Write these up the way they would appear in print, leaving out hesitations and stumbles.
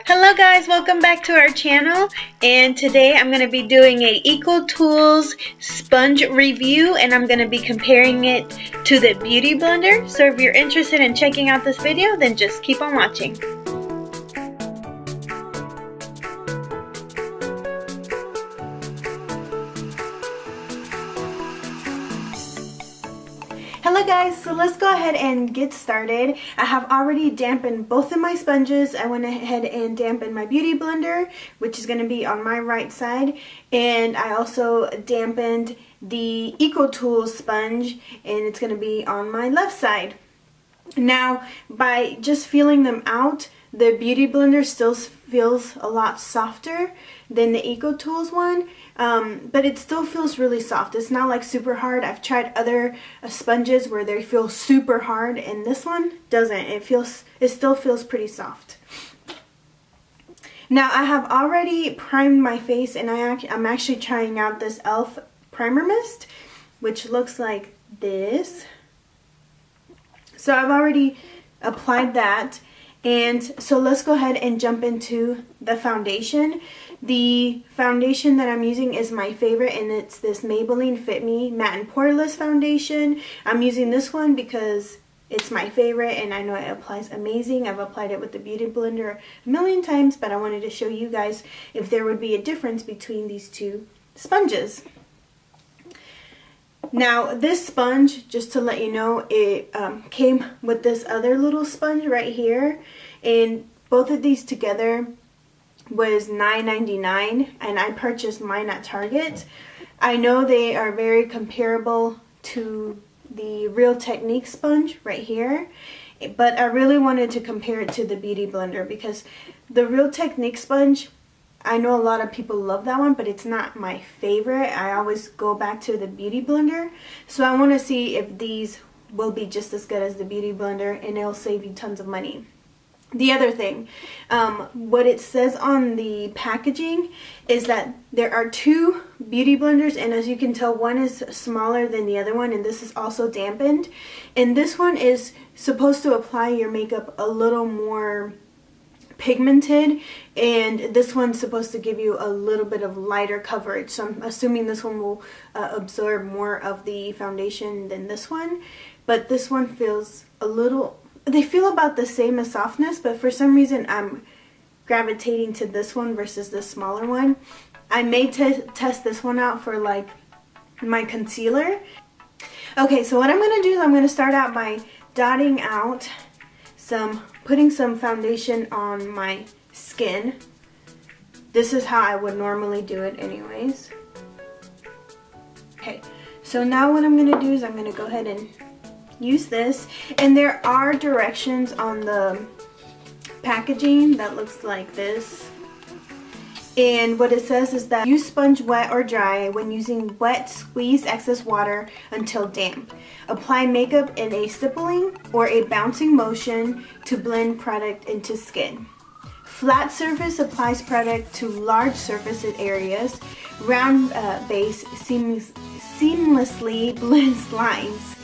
Hello guys, welcome back to our channel, and today I'm going to be doing a EcoTools sponge review, and I'm going to be comparing it to the Beauty Blender. So if you're interested in checking out this video, then just keep on watching. Hello guys, so let's go ahead and get started. I have already dampened both of my sponges. I went ahead and dampened my Beauty Blender, which is going to be on my right side, and I also dampened the EcoTools sponge, and it's going to be on my left side. Now, by just feeling them out, the Beauty Blender still feels a lot softer than the EcoTools one, but it still feels really soft. It's not like super hard. I've tried other sponges where they feel super hard, and this one doesn't. It still feels pretty soft. Now, I have already primed my face, and I'm actually trying out this e.l.f. primer mist, which looks like this. So I've already applied that, and so let's go ahead and jump into the foundation. The foundation that I'm using is my favorite, and it's this Maybelline Fit Me Matte and Poreless foundation. I'm using this one because it's my favorite, and I know it applies amazing. I've applied it with the Beauty Blender a million times, but I wanted to show you guys if there would be a difference between these two sponges. Now, this sponge, just to let you know, it came with this other little sponge right here, and both of these together was $9.99, and I purchased mine at Target. I know they are very comparable to the Real Technique sponge right here, but I really wanted to compare it to the Beauty Blender because the Real Technique sponge, I know a lot of people love that one, but it's not my favorite. I always go back to the Beauty Blender. So I want to see if these will be just as good as the Beauty Blender, and it'll save you tons of money. The other thing, what it says on the packaging is that there are two Beauty Blenders, and as you can tell, one is smaller than the other one, and this is also dampened. And this one is supposed to apply your makeup a little more pigmented, and this one's supposed to give you a little bit of lighter coverage, so I'm assuming this one will absorb more of the foundation than this one. But this one feels a little, they feel about the same as softness, but for some reason I'm gravitating to this one versus the smaller one. I may test this one out for like my concealer. Okay, so what I'm going to do is I'm going to start out by dotting out putting some foundation on my skin. This is how I would normally do it anyways. Okay, so now what I'm going to do is I'm going to go ahead and use this, and there are directions on the packaging that looks like this. And what it says is that use sponge wet or dry. When using wet, squeeze excess water until damp. Apply makeup in a stippling or a bouncing motion to blend product into skin. Flat surface applies product to large surface areas. Round base seamlessly blends lines.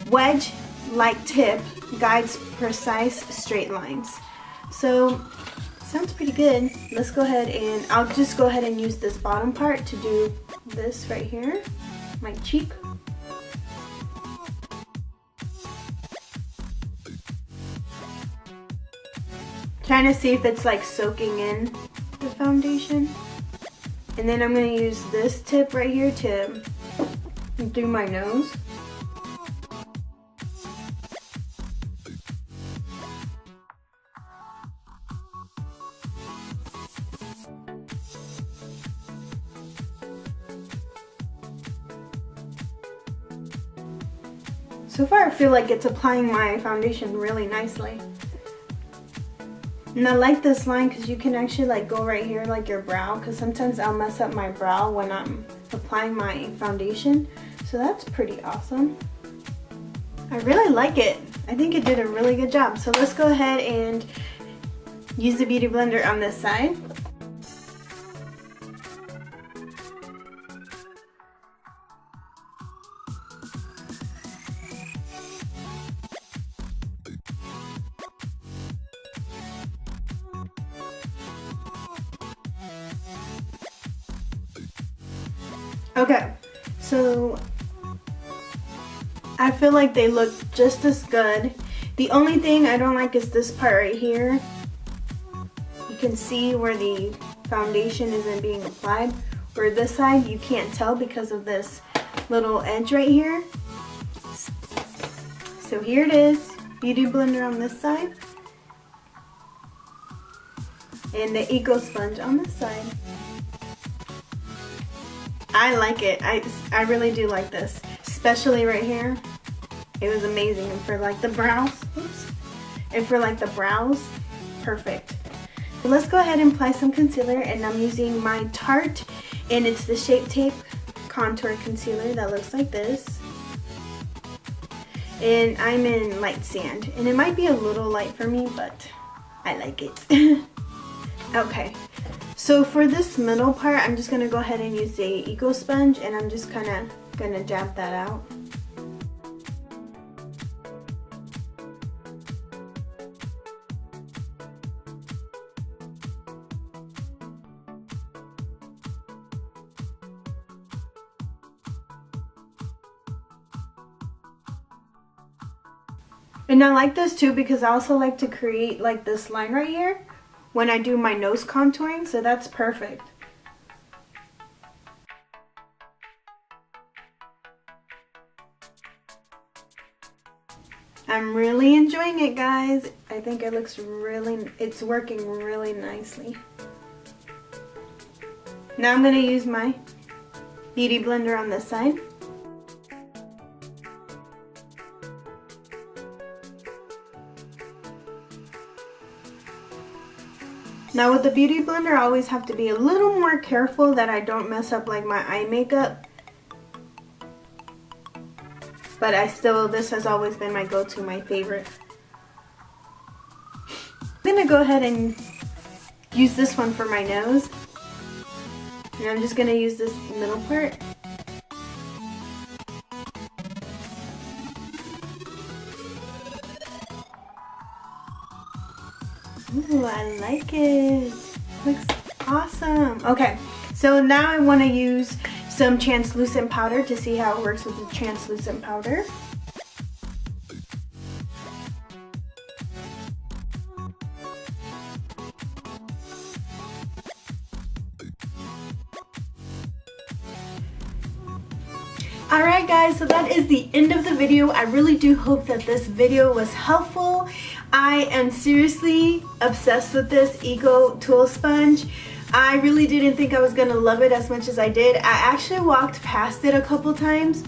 Wedge-like tip guides precise straight lines. So, sounds pretty good. Let's go ahead, and I'll just go ahead and use this bottom part to do this right here, my cheek. Trying to see if it's like soaking in the foundation. And then I'm going to use this tip right here to do my nose. So far I feel like it's applying my foundation really nicely. And I like this line because you can actually like go right here like your brow, because sometimes I'll mess up my brow when I'm applying my foundation. So that's pretty awesome. I really like it. I think it did a really good job. So let's go ahead and use the Beauty Blender on this side. Okay, so I feel like they look just as good. The only thing I don't like is this part right here. You can see where the foundation isn't being applied. Where this side you can't tell because of this little edge right here. So here it is, Beauty Blender on this side. And the Eco Sponge on this side. I like it. I really do like this. Especially right here. It was amazing. And for like the brows, oops. And for like the brows, perfect. So let's go ahead and apply some concealer, and I'm using my Tarte, and it's the Shape Tape Contour Concealer that looks like this. And I'm in light sand, and it might be a little light for me, but I like it. Okay, so for this middle part, I'm just gonna go ahead and use the Eco Sponge, and I'm just kind of gonna dab that out. And I like this too because I also like to create like this line right here when I do my nose contouring, so that's perfect. I'm really enjoying it, guys. I think it looks it's working really nicely. Now I'm gonna use my Beauty Blender on this side. Now with the Beauty Blender, I always have to be a little more careful that I don't mess up like my eye makeup. But this has always been my go-to, my favorite. I'm gonna go ahead and use this one for my nose. And I'm just gonna use this middle part. Ooh, I like it. Looks awesome. Okay, so now I want to use some translucent powder to see how it works with the translucent powder. Alright guys, so that is the end of the video. I really do hope that this video was helpful. I am seriously obsessed with this EcoTools sponge. I really didn't think I was going to love it as much as I did. I actually walked past it a couple times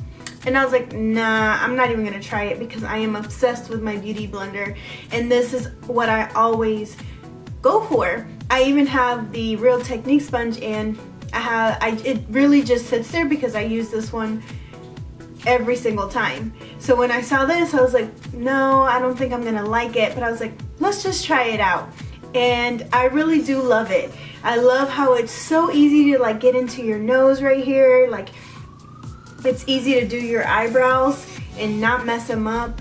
and I was like, nah, I'm not even going to try it because I am obsessed with my Beauty Blender and this is what I always go for. I even have the Real Technique sponge and it really just sits there because I use this one every single time. So when I saw this, I was like, no, I don't think I'm gonna like it, but I was like, let's just try it out. And I really do love it. I love how it's so easy to like get into your nose right here. Like it's easy to do your eyebrows and not mess them up.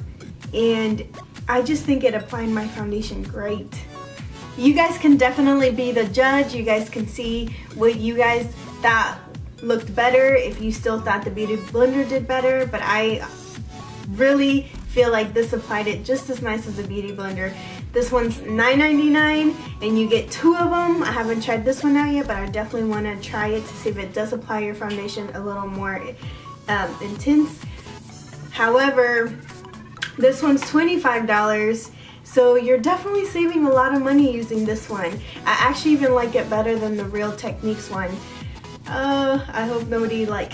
And I just think it applied my foundation great. You guys can definitely be the judge. You guys can see what you guys thought looked better, if you still thought the Beauty Blender did better, but I really feel like this applied it just as nice as the Beauty Blender. This one's $9.99 and you get 2 of them. I haven't tried this one out yet, but I definitely want to try it to see if it does apply your foundation a little more intense. However, this one's $25, so you're definitely saving a lot of money using this one. I actually even like it better than the Real Techniques one. I hope nobody like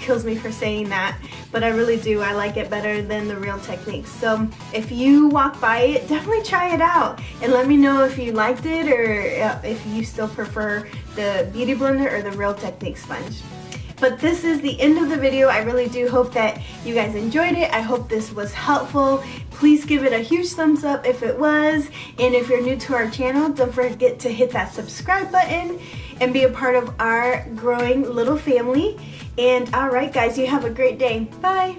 kills me for saying that, but I really do. I like it better than the Real Techniques. So if you walk by it, definitely try it out and let me know if you liked it or if you still prefer the Beauty Blender or the Real Technique sponge. But this is the end of the video. I really do hope that you guys enjoyed it. I hope this was helpful. Please give it a huge thumbs up if it was. And if you're new to our channel, don't forget to hit that subscribe button and be a part of our growing little family. And alright guys, you have a great day. Bye!